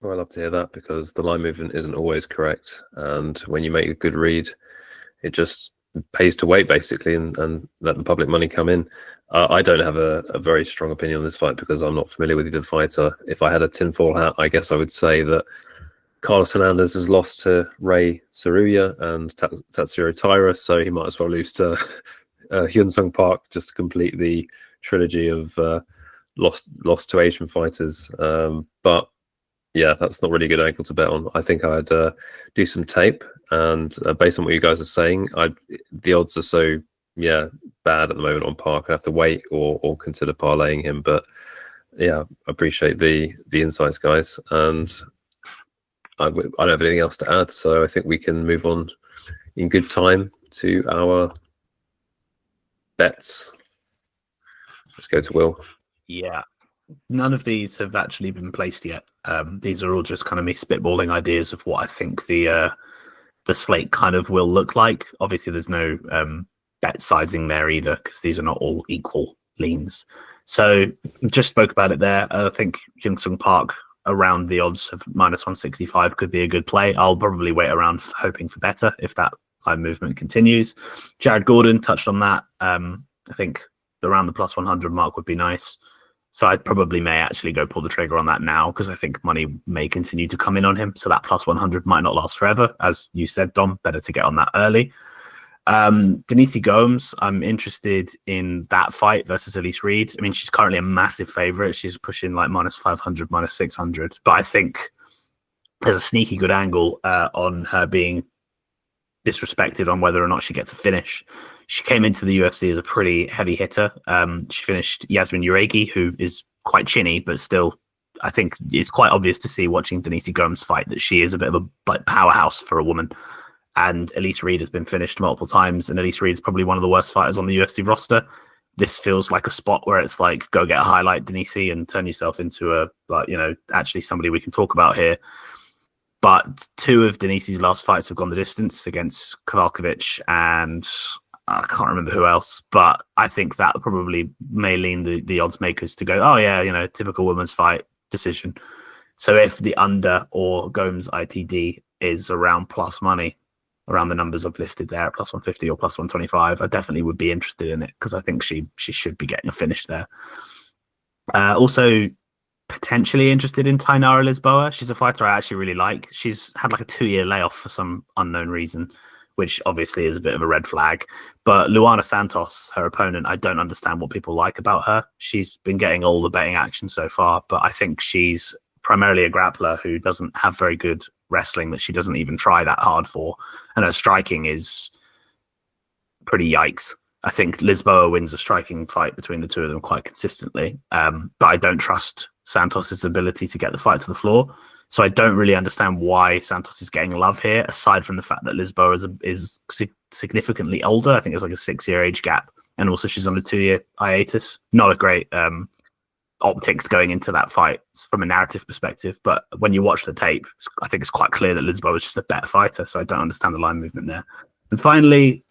Well, I love to hear that, because the line movement isn't always correct. And when you make a good read, it just pays to wait, basically, and let the public money come in. I don't have a very strong opinion on this fight, because I'm not familiar with either fighter. If I had a tinfoil hat, I guess I would say that Carlos Hernandez has lost to Ray Saruya and Tatsuro Taira, so he might as well lose to Hyungsung Park just to complete the trilogy of lost to Asian fighters. But yeah, that's not really a good angle to bet on. I think I'd do some tape, and based on what you guys are saying, the odds are so bad at the moment on Park. I have to wait or consider parlaying him. But yeah, I appreciate the insights, guys, and I don't have anything else to add, so I think we can move on in good time to our bets. Let's go to Will. Yeah, none of these have actually been placed yet. These are all just kind of me spitballing ideas of what I think the slate kind of will look like. Obviously, there's no bet sizing there either, because these are not all equal leans. So just spoke about it there. I think Hyungsung Park around the odds of minus 165 could be a good play. I'll probably wait around hoping for better if that line movement continues. Jared Gordon touched on that. I think around the plus 100 mark would be nice. So I probably may actually go pull the trigger on that now because I think money may continue to come in on him. So that plus 100 might not last forever. As you said, Dom, better to get on that early. Denise Gomes, I'm interested in that fight versus Elise Reed. I mean, she's currently a massive favorite. She's pushing like minus 500, minus 600. But I think there's a sneaky good angle on her being disrespected on whether or not she gets a finish. She came into the UFC as a pretty heavy hitter. She finished Yasmin Uregi, who is quite chinny, but still, I think it's quite obvious to see watching Denise Gomes fight that she is a bit of a powerhouse for a woman. And Elise Reed has been finished multiple times, and Elise Reed is probably one of the worst fighters on the UFC roster. This feels like a spot where it's like, go get a highlight, Denise, and turn yourself into actually somebody we can talk about here. But 2 of Denise's last fights have gone the distance against Kowalkiewicz and I can't remember who else. But I think that probably may lean the odds makers to go, oh yeah, typical women's fight decision. So if the under or Gomes ITD is around plus money, around the numbers I've listed there, plus 150 or plus 125, I definitely would be interested in it because I think she should be getting a finish there. Also, potentially interested in Tainara Lisboa. She's a fighter I actually really like. She's had like a 2-year layoff for some unknown reason, which obviously is a bit of a red flag. But Luana Santos, her opponent, I don't understand what people like about her. She's been getting all the betting action so far, but I think she's primarily a grappler who doesn't have very good wrestling that she doesn't even try that hard for. And her striking is pretty yikes. I think Lisboa wins a striking fight between the 2 of them quite consistently. But I don't trust Santos's ability to get the fight to the floor. So I don't really understand why Santos is getting love here, aside from the fact that Lisboa is significantly older. I think there's like a 6-year age gap. And also she's on a 2-year hiatus. Not a great optics going into that fight from a narrative perspective. But when you watch the tape, I think it's quite clear that Lisboa is just a better fighter. So I don't understand the line movement there. And finally,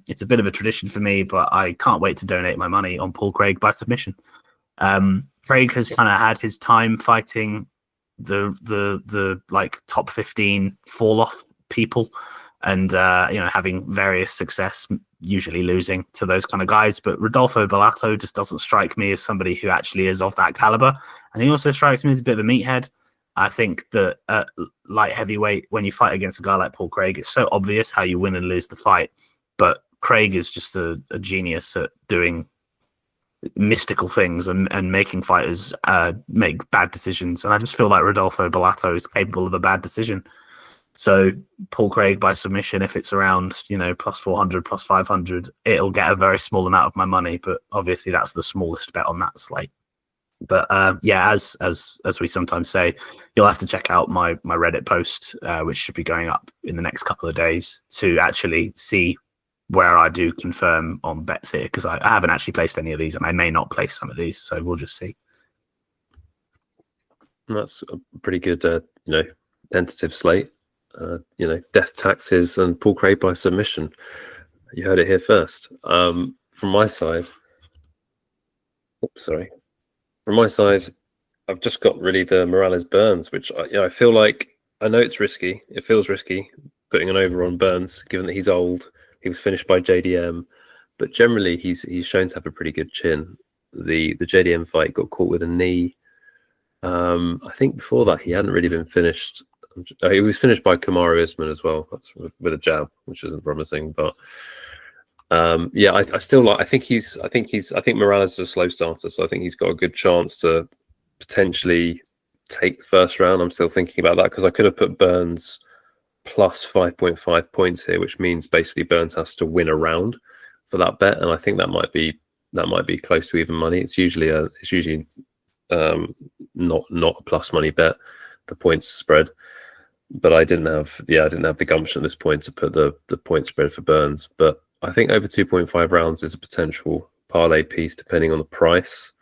it's a bit of a tradition for me, but I can't wait to donate my money on Paul Craig by submission. Craig has kind of had his time fighting the like top 15 fall off people and having various success, usually losing to those kind of guys. But Rodolfo Bellato just doesn't strike me as somebody who actually is of that caliber. And he also strikes me as a bit of a meathead. I think that at light heavyweight, when you fight against a guy like Paul Craig, it's so obvious how you win and lose the fight. But Craig is just a genius at doing mystical things and making fighters make bad decisions. And I just feel like Rodolfo Bellato is capable of a bad decision. So Paul Craig by submission, if it's around, plus 400, plus 500, it'll get a very small amount of my money. But obviously that's the smallest bet on that slate. But as we sometimes say, you'll have to check out my Reddit post, which should be going up in the next couple of days to actually see where I do confirm on bets here, because I haven't actually placed any of these and I may not place some of these. So we'll just see. That's a pretty good, tentative slate. Death taxes and Paul Craig by submission. You heard it here first. From my side, I've just got really the Morales Burns, which I feel like, I know it's risky. It feels risky putting an over on Burns, given that he's old. He was finished by JDM, but generally he's shown to have a pretty good chin. The JDM fight got caught with a knee. I think before that he hadn't really been finished. He was finished by Kamaru Usman as well. That's with a jab, which isn't promising. But I still like. I think Morales is a slow starter, so I think he's got a good chance to potentially take the first round. I'm still thinking about that because I could have put Burns plus 5.5 points here, which means basically Burns has to win a round for that bet, and I think that might be close to even money. It's usually not a plus money bet, the points spread. But I didn't have the gumption at this point to put the point spread for Burns. But I think over 2.5 rounds is a potential parlay piece depending on the price.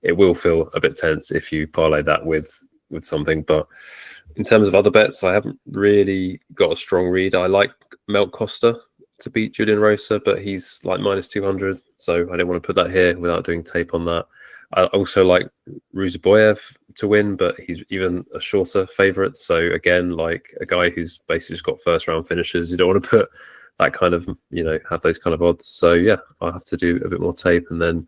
It will feel a bit tense if you parlay that with something, but in terms of other bets, I haven't really got a strong read. I like Melt Costa to beat Julian Rosa, but he's like minus 200, so I didn't want to put that here without doing tape on that. I also like Ruziboyev to win, but he's even a shorter favourite. So again, like a guy who's basically just got first round finishes, you don't want to put that kind of, have those kind of odds. So yeah, I'll have to do a bit more tape and then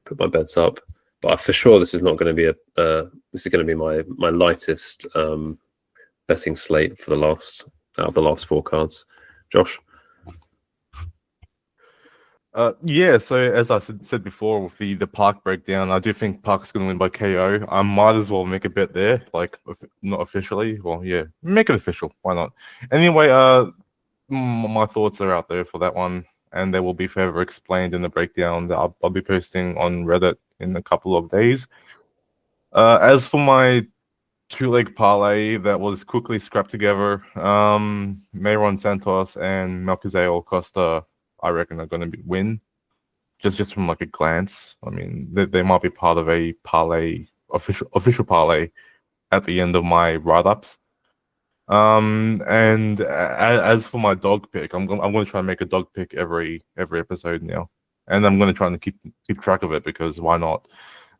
put my bets up. But But for sure, this is not going to be this is going to be my lightest betting slate for out of the last 4 cards. Josh. Yeah, so as I said before with the Park breakdown, I do think Park's going to win by KO. I might as well make a bet there, like not officially. Well, yeah, make it official. Why not? Anyway, my thoughts are out there for that one, and they will be further explained in the breakdown that I'll be posting on Reddit in a couple of days. As for my 2-leg parlay that was quickly scrapped together, Mayron Santos and Melchizedek Costa, I reckon, are going to win. Just from like a glance. I mean, they might be part of a parlay, official parlay at the end of my write-ups. And as for my dog pick, I'm going to try and make a dog pick every episode now, and I'm going to try and keep track of it because why not?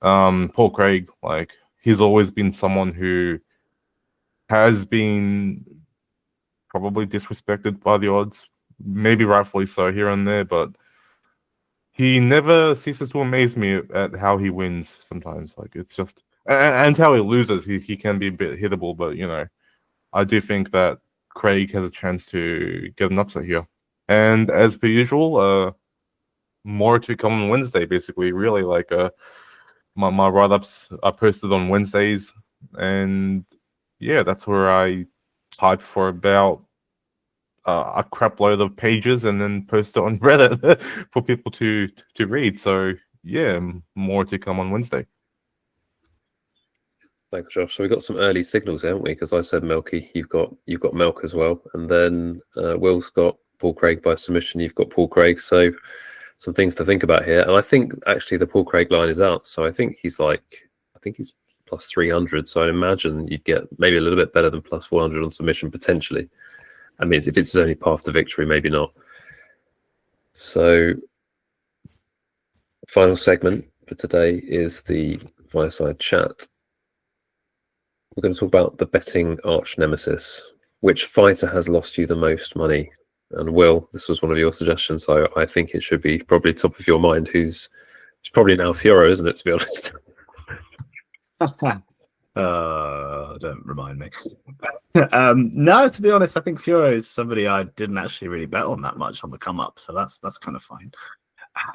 Paul Craig, like, he's always been someone who has been probably disrespected by the odds, maybe rightfully so here and there, but he never ceases to amaze me at how he wins sometimes. Like, it's just, and how he loses, he can be a bit hittable, but I do think that Craig has a chance to get an upset here. And as per usual, more to come on Wednesday, basically. Really, like, my write-ups are posted on Wednesdays, and yeah, that's where I type for about a crap load of pages and then post it on Reddit for people to read. So yeah, more to come on Wednesday. Thanks, Josh. So we got some early signals, haven't we? Because I said Melky, you've got Melk as well, and then Will's got Paul Craig by submission. You've got Paul Craig, so some things to think about here. And I think actually the Paul Craig line is out, so I think he's plus 300. So I imagine you'd get maybe a little bit better than plus 400 on submission potentially. I mean, if it's his only path to victory, maybe not. So, final segment for today is the Fireside Chat. We're going to talk about the betting arch nemesis. Which fighter has lost you the most money? And Will, this was one of your suggestions, so I think it should be probably top of your mind. It's probably now Fioro, isn't it, to be honest? Don't remind me. No, to be honest, I think Fioro is somebody I didn't actually really bet on that much on the come up, so that's kind of fine.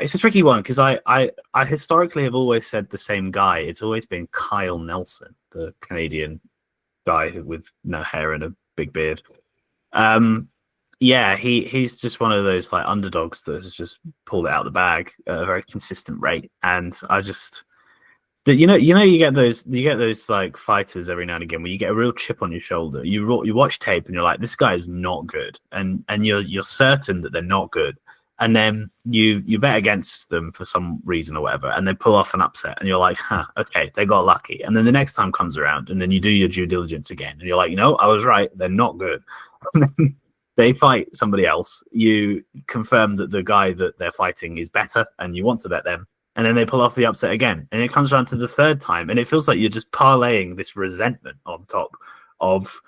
It's a tricky one because I historically have always said the same guy. It's always been Kyle Nelson, the Canadian guy with no hair and a big beard. Yeah, he's just one of those like underdogs that has just pulled it out of the bag at a very consistent rate, and I just. You get those like fighters every now and again where you get a real chip on your shoulder. You watch tape and you're like, this guy is not good, and you're certain that they're not good, and then you bet against them for some reason or whatever, and they pull off an upset, and you're like, okay, they got lucky. And then the next time comes around, and then you do your due diligence again, and you're like, I was right, they're not good. And then they fight somebody else. You confirm that the guy that they're fighting is better, and you want to bet them. And then they pull off the upset again. And it comes around to the third time. And it feels like you're just parlaying this resentment on top of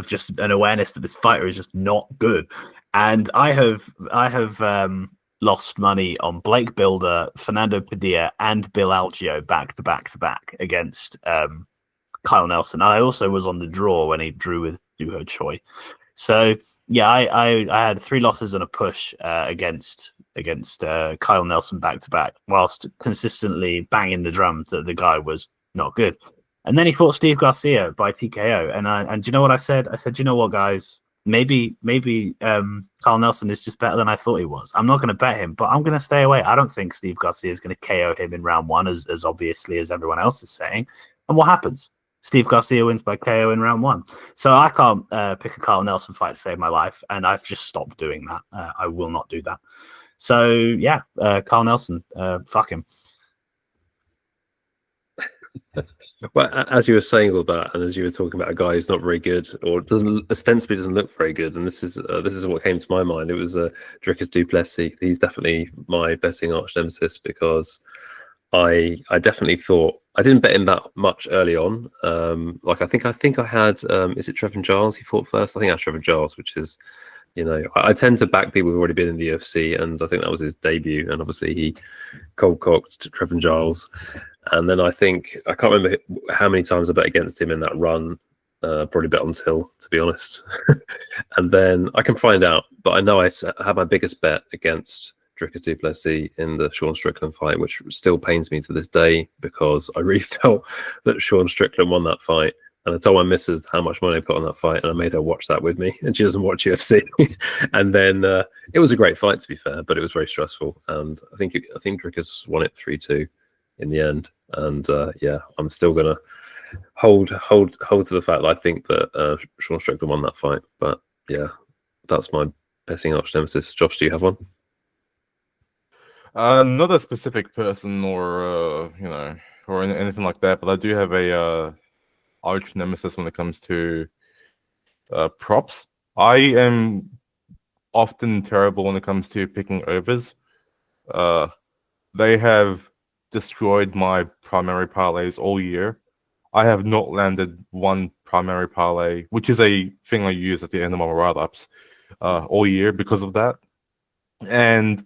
just an awareness that this fighter is just not good. And I have lost money on Blake Builder, Fernando Padilla, and Bill Algeo back to back against Kyle Nelson. I also was on the draw when he drew with Duho Choi. So yeah, I had 3 losses and a push against Kyle Nelson back to back, whilst consistently banging the drum that the guy was not good. And then he fought Steve Garcia by TKO, and do you know what I said? I said, you know what, guys, maybe Kyle Nelson is just better than I thought he was. I'm not going to bet him, but I'm going to stay away. I don't think Steve Garcia is going to KO him in round 1, as obviously as everyone else is saying. And what happens? Steve Garcia wins by KO in round 1. So I can't pick a Kyle Nelson fight to save my life, and I've just stopped doing that. I will not do that. So yeah, Kyle Nelson, fuck him. Well, as you were saying all that, and as you were talking about a guy who's not very good, or ostensibly doesn't look very good, and this is what came to my mind. It was Dricus du Plessis. He's definitely my betting arch nemesis because I definitely thought I didn't bet him that much early on. I think I had is it Trevor Giles he fought first? I think I had Trevor Giles, which is I tend to back people who've already been in the UFC, and I think that was his debut. And obviously, he cold cocked to Trevin Giles. And then I think, I can't remember how many times I bet against him in that run. Probably bet on Till, to be honest. And then I can find out, but I know I had my biggest bet against Dricus du Plessis in the Sean Strickland fight, which still pains me to this day because I really felt that Sean Strickland won that fight. And I told my missus how much money I put on that fight, and I made her watch that with me, and she doesn't watch UFC. And then it was a great fight, to be fair, but it was very stressful. And I think Dricus won it 3-2 in the end. And I'm still gonna hold to the fact that I think that Sean Strickland won that fight. But yeah, that's my betting arch nemesis. Josh, do you have one? Not a specific person or anything like that, but I do have a arch nemesis when it comes to props. I am often terrible when it comes to picking overs. They have destroyed my primary parlays all year. I have not landed one primary parlay, which is a thing I use at the end of my write-ups all year because of that. And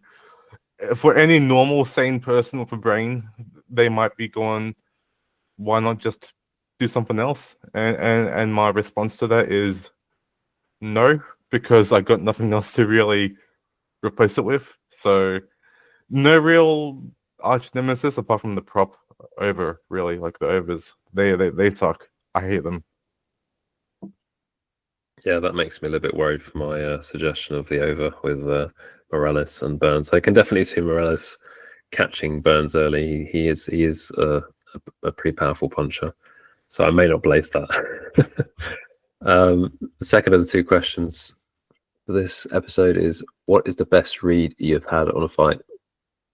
for any normal, sane person with a brain, they might be going, why not just do something else? And my response to that is no, because I got nothing else to really replace it with. So no real arch nemesis apart from the prop over, really. Like the overs, they suck. I hate them. Yeah, that makes me a little bit worried for my suggestion of the over with Morales and Burns. I can definitely see Morales catching Burns early. He is a pretty powerful puncher, so I may not place that. The second of the two questions for this episode is, what is the best read you've had on a fight?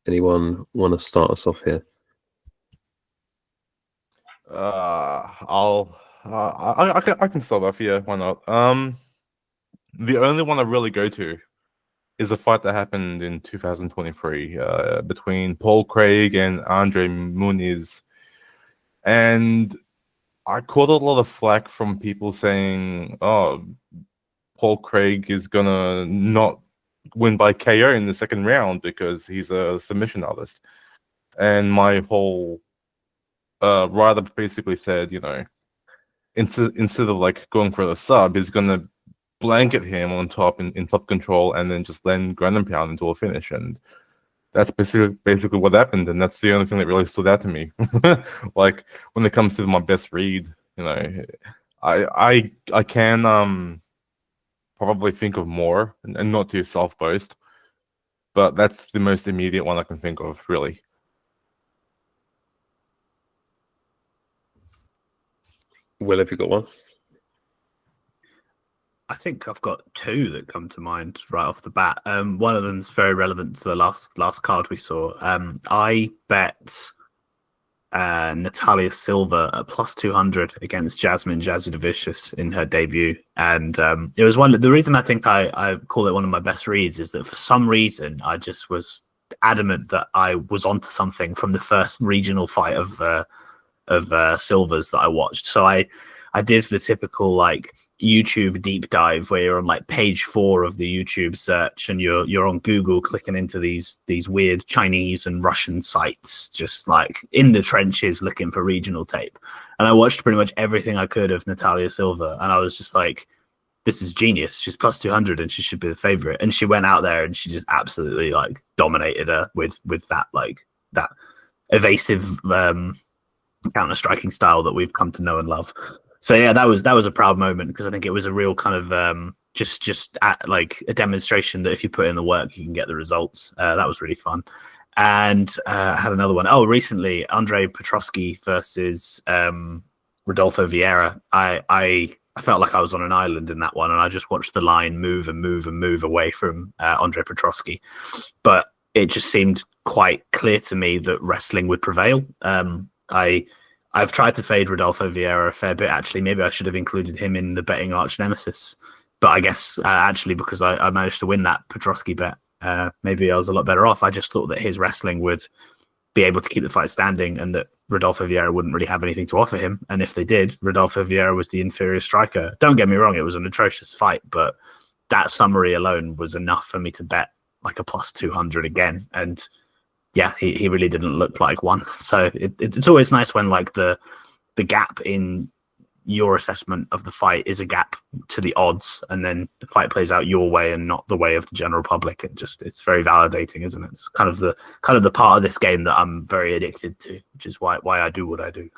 Anyone want to start us off here? I can start off here. Why not? The only one I really go to is a fight that happened in 2023 between Paul Craig and Andre Muniz, and I caught a lot of flack from people saying, "Oh, Paul Craig is gonna not win by KO in the second round because he's a submission artist," and my whole write-up basically said, instead of like going for the sub, he's gonna blanket him on top in top control and then just land ground and pound into a finish. And that's basically what happened, and that's the only thing that really stood out to me. Like when it comes to my best read, I can probably think of more, and not to self-boast, but that's the most immediate one I can think of, really. Will, have you got one? I think I've got two that come to mind right off the bat. One of them's very relevant to the last card we saw. I bet Natalia Silva at plus 200 against Jasmine Jasudavicius in her debut, and it was the reason I think I call it one of my best reads is that for some reason I just was adamant that I was onto something from the first regional fight of Silva's that I watched. So I did the typical like YouTube deep dive where you're on like page 4 of the YouTube search and you're on Google clicking into these weird Chinese and Russian sites, just like in the trenches looking for regional tape. And I watched pretty much everything I could of Natalia Silva, and I was just like, this is genius. She's plus 200 and she should be the favorite. And she went out there and she just absolutely like dominated her with that like that evasive counter striking style that we've come to know and love. So yeah, that was a proud moment because I think it was a real kind of just like a demonstration that if you put in the work, you can get the results. That was really fun. And I had another one. Oh, recently, Andre Petrosky versus Rodolfo Vieira. I felt like I was on an island in that one, and I just watched the line move and move and move away from Andre Petrosky. But it just seemed quite clear to me that wrestling would prevail. I've tried to fade Rodolfo Vieira a fair bit, actually. Maybe I should have included him in the betting arch nemesis. But I guess actually because I managed to win that Petrosky bet, maybe I was a lot better off. I just thought that his wrestling would be able to keep the fight standing and that Rodolfo Vieira wouldn't really have anything to offer him. And if they did, Rodolfo Vieira was the inferior striker. Don't get me wrong, it was an atrocious fight, but that summary alone was enough for me to bet like a plus 200 again. And yeah, he really didn't look like one. So it's always nice when like the gap in your assessment of the fight is a gap to the odds, and then the fight plays out your way and not the way of the general public. It's very validating, isn't it? It's kind of the part of this game that I'm very addicted to, which is why I do what I do.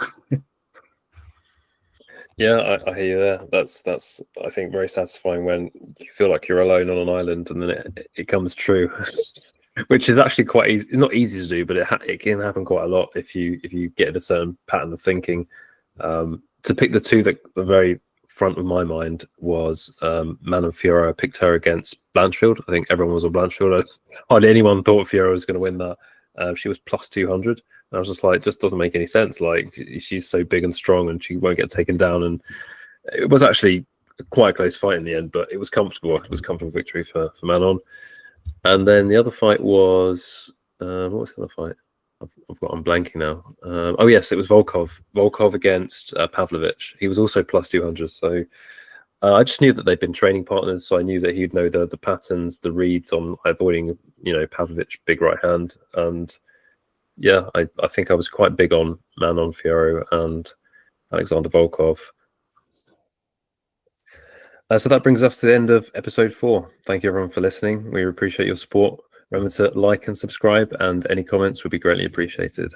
Yeah, I hear you there. That's I think very satisfying when you feel like you're alone on an island and then it comes true, which is actually quite easy. It's not easy to do, but it can happen quite a lot if you get in a certain pattern of thinking. To pick the two that the very front of my mind was Manon Fiorot. I picked her against Blanchfield. I think everyone was on Blanchfield. Hardly anyone thought Fiorot was going to win that. She was plus 200. And I was just like, just doesn't make any sense. Like, she's so big and strong and she won't get taken down. And it was actually quite a close fight in the end, but it was comfortable. It was a comfortable victory for Manon. And then the other fight was, what was the other fight? I'm blanking now. Oh yes, it was Volkov against Pavlovich. He was also plus 200. So I just knew that they'd been training partners, so I knew that he'd know the patterns, the reads on avoiding, Pavlovich big right hand. And yeah, I think I was quite big on Manon Fiorot and Alexander Volkov. So that brings us to the end of episode 4. Thank you everyone for listening. We appreciate your support. Remember to like and subscribe, and any comments would be greatly appreciated.